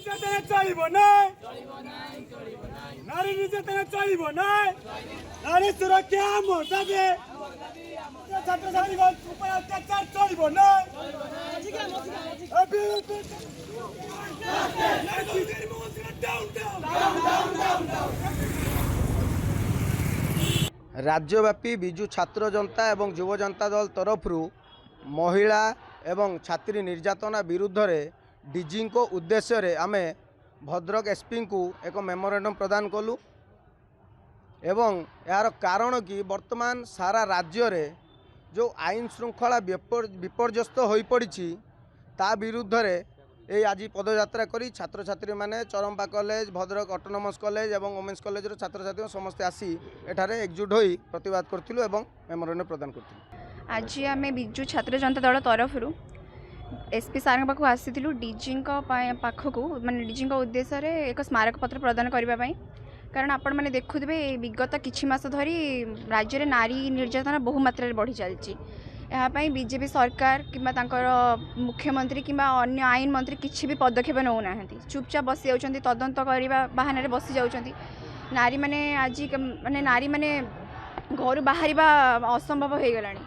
निर्यातना चलिबो ना नारी निर्यातना चलिबो ना नारी सुरक्षा मोर दाबी छात्र छात्री ऊपर अत्याचार चलिबो ना राज्यव्यापी विजु छात्र जनता एवं युव जनता दल तरफ महिला एवं छात्री निर्यातना विरुद्ध रे डीजी को उद्देश्य रे आमे भद्रक एसपी को एक मेमोरेंडम प्रदान कलु एवं यार कारण कि वर्तमान सारा राज्य रे जो आईन श्रृंखला विपर्यस्त हो पड़ी ता विरुद्ध रे ये आज पदयात्रा करी छात्र छात्री माने Charampa college Bhadrak autonomous college एवं वोमेन्स कॉलेज छात्र छात्री समस्ते आसी एठारे एकजुट होई प्रतिवाद करथिलु एवं मेमोरेंडम प्रदान करथिलु। आज आम विजु छात्र जनता दल तरफ एसपी सार पाखु आसीलु डीजी पाखक माने डीजी उद्देश्य रे एक स्मारक पत्र प्रदान करने कारण आपण मैंने देखुवे विगत किछि मास धरी राज्य में नारी निर्यातना बहु मात्रा बढ़ी चलती यहाँ बीजेपी सरकार किंबा तांकर मुख्यमंत्री किंबा अन्य आईन मंत्री किसी भी पदक्षेप नौना चुपचाप बसी जाउछंती तदंत करने बहाना बसी जाउछंती नारी माने आज माने नारी माने घर बाहर असंभव हो गलानी।